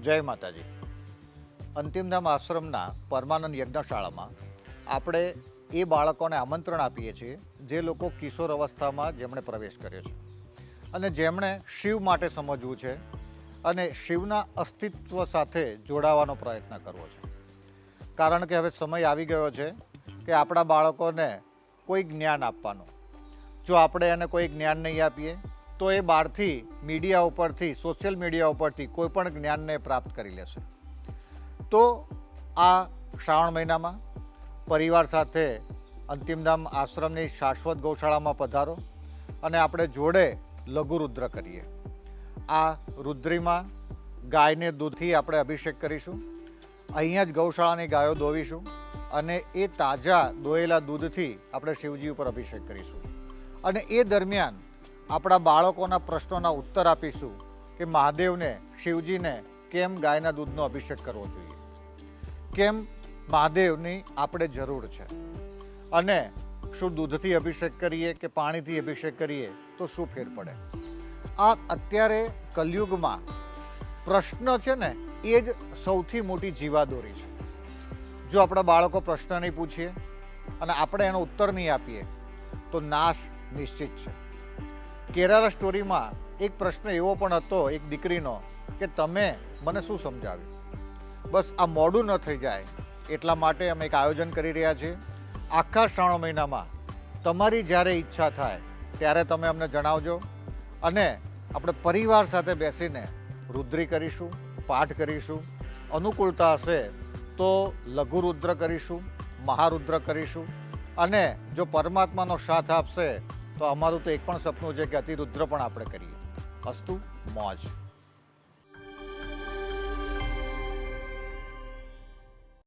જય માતાજી. અંતિમધામ આશ્રમના પરમાનંદ યજ્ઞશાળામાં આપણે એ બાળકોને આમંત્રણ આપીએ છીએ જે લોકો કિશોર અવસ્થામાં જેમણે પ્રવેશ કર્યો છે અને જેમણે શિવ માટે સમજવું છે અને શિવના અસ્તિત્વ સાથે જોડાવાનો પ્રયત્ન કરવો છે. કારણ કે હવે સમય આવી ગયો છે કે આપણા બાળકોને કોઈ જ્ઞાન આપવાનું. જો આપણે એને કોઈ જ્ઞાન નહીં આપીએ તો એ બહારથી મીડિયા ઉપરથી, સોશિયલ મીડિયા ઉપરથી કોઈ પણ જ્ઞાનને પ્રાપ્ત કરી લેશે. તો આ શ્રાવણ મહિનામાં પરિવાર સાથે અંતિમધામ આશ્રમની શાશ્વત ગૌશાળામાં પધારો અને આપણે જોડે લઘુરુદ્ર કરીએ. આ રુદ્રીમાં ગાયને દૂધથી આપણે અભિષેક કરીશું. અહીંયા જ ગૌશાળાની ગાયો દોવીશું અને એ તાજા દોયેલા દૂધથી આપણે શિવજી ઉપર અભિષેક કરીશું. અને એ દરમિયાન આપણા બાળકોના પ્રશ્નોના ઉત્તર આપીશું કે મહાદેવને, શિવજીને કેમ ગાયના દૂધનો અભિષેક કરવો જોઈએ, કેમ મહાદેવની આપણે જરૂર છે અને શું દૂધથી અભિષેક કરીએ કે પાણીથી અભિષેક કરીએ તો શું ફેર પડે. આ અત્યારે કલયુગમાં પ્રશ્ન છે ને એ જ સૌથી મોટી જીવાદોરી છે. જો આપણા બાળકો પ્રશ્ન નહીં પૂછીએ અને આપણે એનો ઉત્તર નહીં આપીએ તો નાશ નિશ્ચિત છે. કેરાલા સ્ટોરીમાં એક પ્રશ્ન એવો પણ હતો એક દીકરીનો કે તમે મને શું સમજાવ્યું. બસ આ મોડું ન થઈ જાય એટલા માટે અમે એક આયોજન કરી રહ્યા છીએ. આખા શ્રાવણ મહિનામાં તમારી જ્યારે ઈચ્છા થાય ત્યારે તમે અમને જણાવજો અને આપણે પરિવાર સાથે બેસીને રુદ્રી કરીશું, પાઠ કરીશું. અનુકૂળતા હશે તો લઘુરુદ્ર કરીશું, મહારુદ્ર કરીશું અને જો પરમાત્માનો સાથ આપશે તો અમારું તો એક પણ સપનું છે કે અતિરુદ્ર પણ આપણે કરીએ. અસ્તુ મોજ.